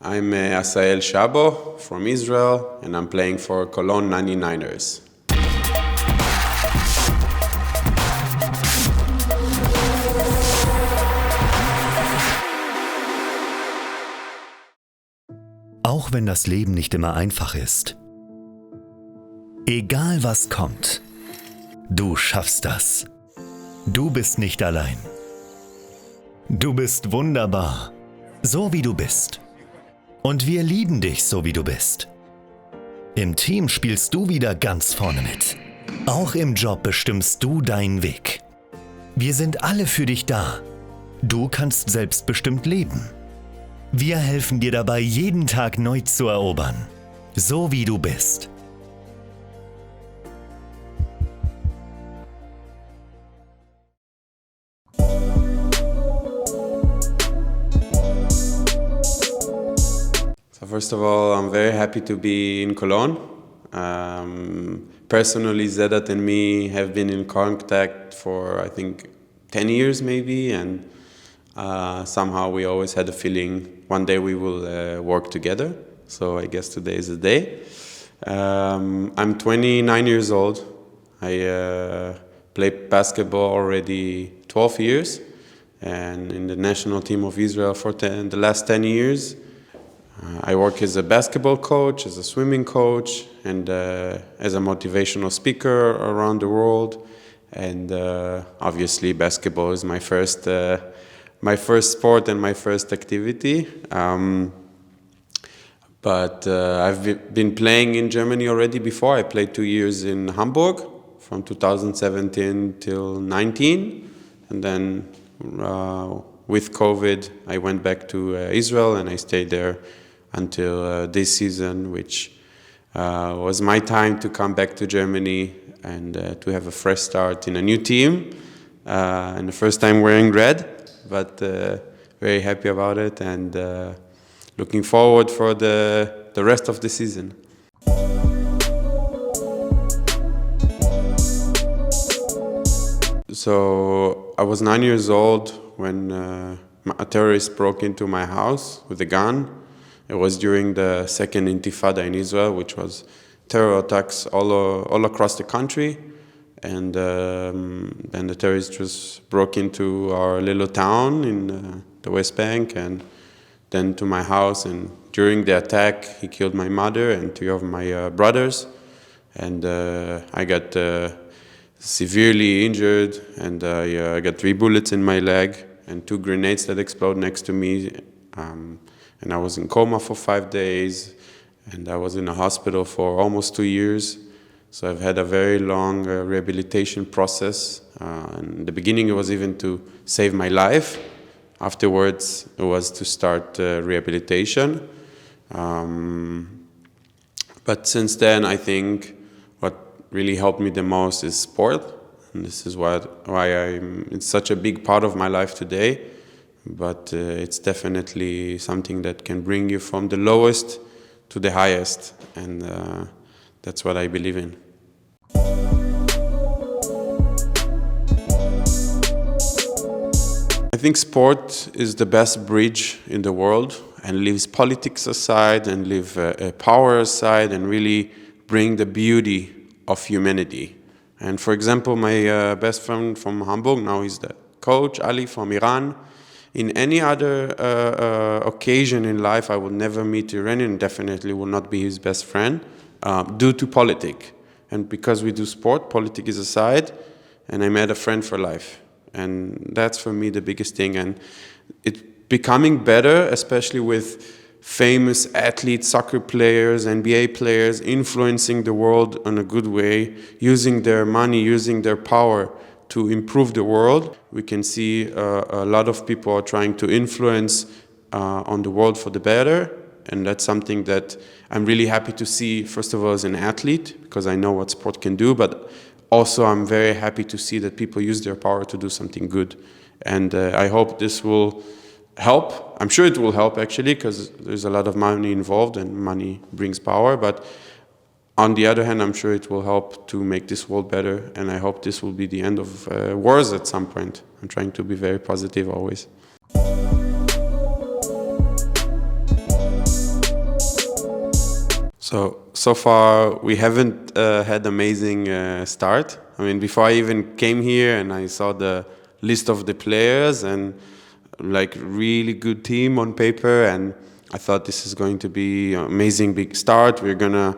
I'm Asael Shabo from Israel, and I'm playing for Cologne 99ers. Auch wenn das Leben nicht immer einfach ist. Egal was kommt, du schaffst das. Du bist nicht allein. Du bist wunderbar, so wie du bist. Und wir lieben dich, so wie du bist. Im Team spielst du wieder ganz vorne mit. Auch im Job bestimmst du deinen Weg. Wir sind alle für dich da. Du kannst selbstbestimmt leben. Wir helfen dir dabei, jeden Tag neu zu erobern, so wie du bist. So first of all, I'm very happy to be in Cologne. Personally, Zedat and me have been in contact for, I think, 10 years maybe, and somehow we always had a feeling one day we will work together. So I guess today is the day. I'm 29 years old. I play basketball already 12 years, and in the national team of Israel for the last 10 years. I work as a basketball coach, as a swimming coach, and as a motivational speaker around the world. And obviously basketball is my first sport and my first activity. But I've been playing in Germany already before. I played 2 years in Hamburg from 2017 till 19. And then with COVID, I went back to Israel and I stayed there until this season, which was my time to come back to Germany and to have a fresh start in a new team. And the first time wearing red. But very happy about it and looking forward for the rest of the season. So I was 9 years old when a terrorist broke into my house with a gun. It was during the second Intifada in Israel, which was terror attacks all across the country. And then the terrorists just broke into our little town in the West Bank and then to my house. And during the attack, he killed my mother and 2 of my brothers. And I got severely injured, and I got 3 bullets in my leg and 2 grenades that exploded next to me. And I was in coma for 5 days, and I was in a hospital for almost 2 years. So I've had a very long rehabilitation process. In the beginning, it was even to save my life. Afterwards, it was to start rehabilitation. But since then, I think what really helped me the most is sport. And this is why it's such a big part of my life today. But it's definitely something that can bring you from the lowest to the highest. And that's what I believe in. I think sport is the best bridge in the world and leaves politics aside and leave power aside and really bring the beauty of humanity. And for example, my best friend from Hamburg, now he's the coach, Ali from Iran. In any other occasion in life, I would never meet Iranian, definitely will not be his best friend, due to politics. And because we do sport, politics is aside, and I met a friend for life. And that's for me the biggest thing. And it's becoming better, especially with famous athletes, soccer players, NBA players, influencing the world in a good way, using their money, using their power to improve the world. We can see a lot of people are trying to influence on the world for the better. And that's something that I'm really happy to see, first of all, as an athlete, because I know what sport can do, but also I'm very happy to see that people use their power to do something good. And I hope this will help. I'm sure it will help, actually, because there's a lot of money involved, and money brings power. But on the other hand, I'm sure it will help to make this world better, and I hope this will be the end of wars at some point. I'm trying to be very positive always. So far we haven't had amazing start. I mean, before I even came here and I saw the list of the players and like really good team on paper, and I thought this is going to be an amazing big start. We're gonna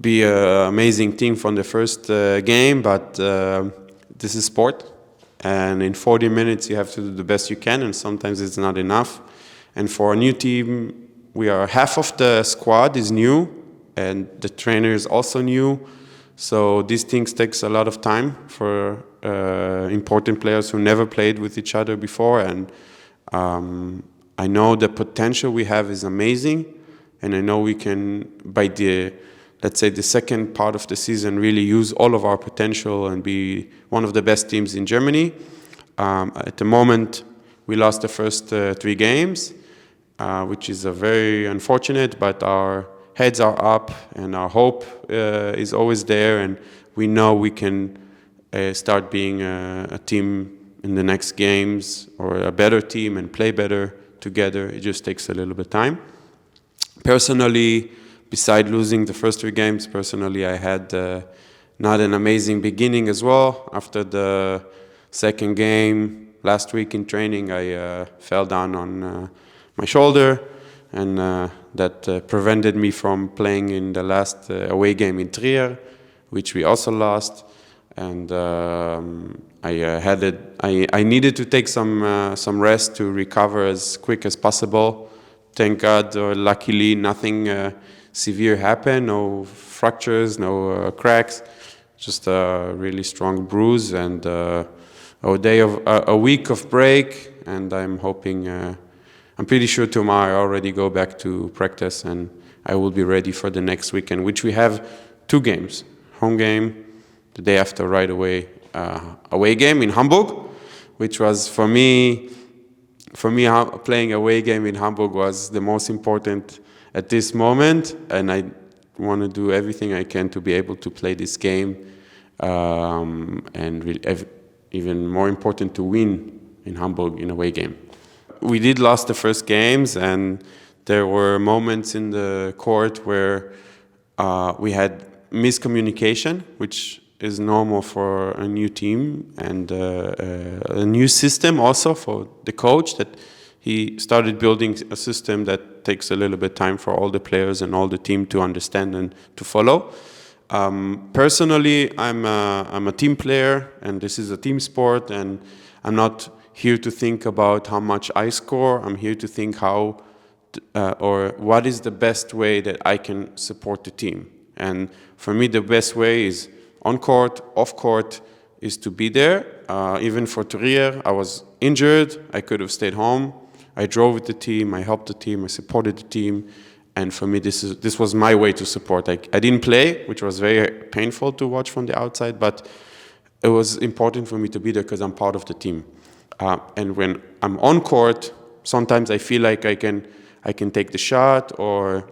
be an amazing team from the first game, but this is sport, and in 40 minutes you have to do the best you can, and sometimes it's not enough. And for a new team, we are half of the squad is new, and the trainer is also new. So these things takes a lot of time for important players who never played with each other before. And I know the potential we have is amazing, and I know we can, by let's say the second part of the season, really use all of our potential and be one of the best teams in Germany. At the moment, we lost the first 3 games, which is very unfortunate, but our heads are up and our hope is always there, and we know we can start being a team in the next games, or a better team, and play better together. It just takes a little bit of time. Personally, beside losing the first 3 games, I had not an amazing beginning as well. After the second game last week in training, I fell down on my shoulder, and that prevented me from playing in the last away game in Trier, which we also lost. And I needed to take some rest to recover as quick as possible. Thank God, or luckily, nothing severe happened. No fractures, no cracks. Just a really strong bruise, and a week of break. And I'm hoping. I'm pretty sure tomorrow I already go back to practice, and I will be ready for the next weekend, which we have 2 games. Home game, the day after right away, away game in Hamburg, which was for me, playing away game in Hamburg was the most important at this moment, and I want to do everything I can to be able to play this game, and even more important, to win in Hamburg in away game. We did lost the first games, and there were moments in the court where we had miscommunication, which is normal for a new team, and a new system also for the coach, that he started building a system that takes a little bit time for all the players and all the team to understand and to follow. Personally, I'm a team player, and this is a team sport, and I'm not here to think about how much I score. I'm here to think how or what is the best way that I can support the team. And for me, the best way is on court, off court, is to be there. Even for Trier, I was injured. I could have stayed home. I drove with the team. I helped the team. I supported the team. And for me, this was my way to support. I didn't play, which was very painful to watch from the outside, but it was important for me to be there because I'm part of the team. And when I'm on court, sometimes I feel like I can take the shot, or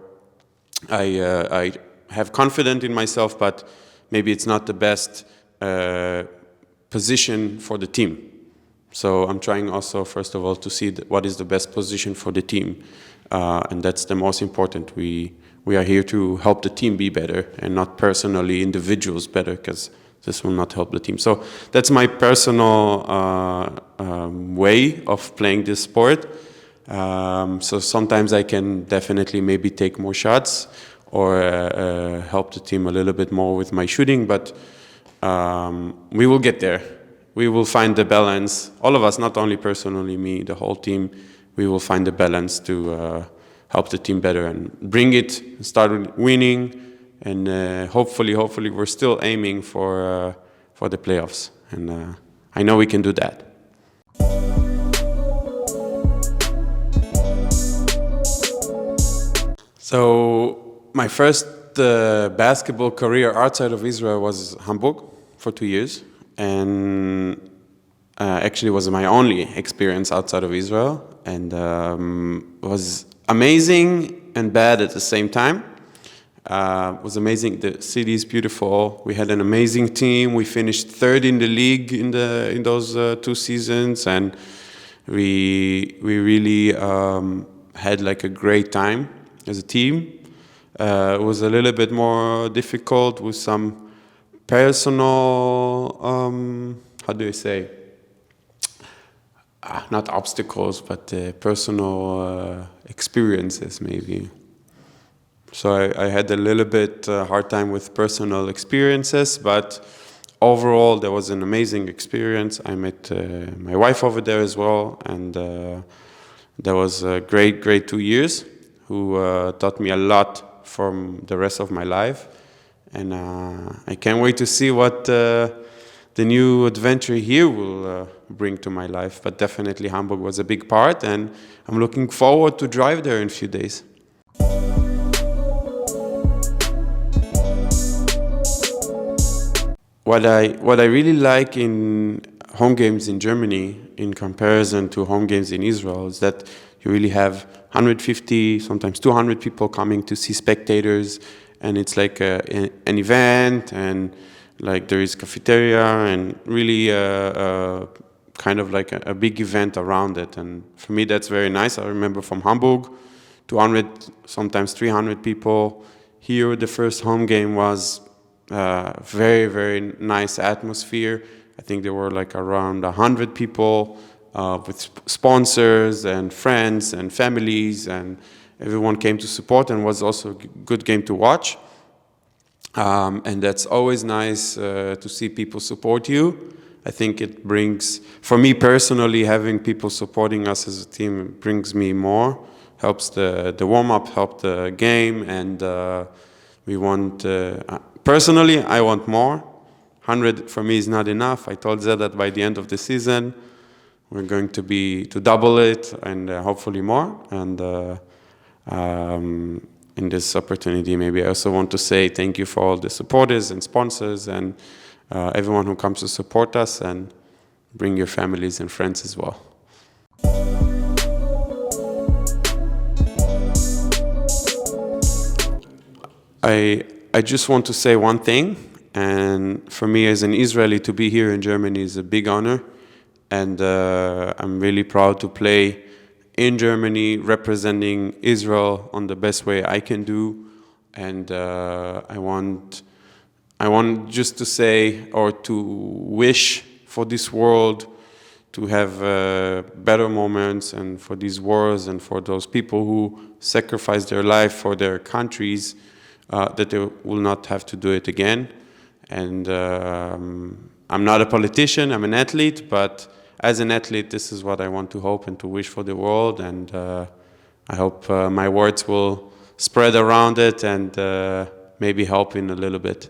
I have confidence in myself, but maybe it's not the best position for the team. So I'm trying also, first of all, to see what is the best position for the team, and that's the most important. We are here to help the team be better, and not personally individuals better, because this will not help the team. So that's my personal way of playing this sport. So sometimes I can definitely maybe take more shots, or help the team a little bit more with my shooting, but we will get there. We will find the balance. All of us, not only personally me, the whole team, we will find the balance to help the team better and bring it, start winning. And hopefully we're still aiming for the playoffs, and I know we can do that. So my first basketball career outside of Israel was Hamburg for 2 years, and actually was my only experience outside of Israel, and was amazing and bad at the same time. Was amazing. The city is beautiful. We had an amazing team. We finished 3rd in the league in those 2 seasons, and we really had like a great time as a team. It was a little bit more difficult with some personal, how do you say? Not obstacles, but personal experiences maybe. So I had a little bit hard time with personal experiences, but overall there was an amazing experience. I met my wife over there as well, and there was a great 2 years who taught me a lot from the rest of my life. And I can't wait to see what the new adventure here will bring to my life. But definitely Hamburg was a big part, and I'm looking forward to drive there in a few days. What I really like in home games in Germany in comparison to home games in Israel is that you really have 150, sometimes 200 people coming to see spectators, and it's like an event, and like there is cafeteria and really kind of like a big event around it. And for me that's very nice. I remember from Hamburg, 200, sometimes 300 people. Here the first home game was very nice atmosphere. I think there were like around 100 people with sponsors and friends and families, and everyone came to support, and was also a good game to watch. And that's always nice to see people support you. I think it brings, for me personally, having people supporting us as a team brings me more, helps the warm-up, help the game, and we want, personally, I want more. 100 for me is not enough. I told Zed that by the end of the season, we're going to double it, and hopefully more. And in this opportunity, maybe I also want to say thank you for all the supporters and sponsors and everyone who comes to support us, and bring your families and friends as well. I just want to say one thing, and for me as an Israeli to be here in Germany is a big honor, and I'm really proud to play in Germany representing Israel on the best way I can do. And I want just to say, or to wish for this world to have better moments, and for these wars and for those people who sacrifice their life for their countries, that they will not have to do it again. And I'm not a politician, I'm an athlete, but as an athlete, this is what I want to hope and to wish for the world. And I hope my words will spread around it and maybe help in a little bit.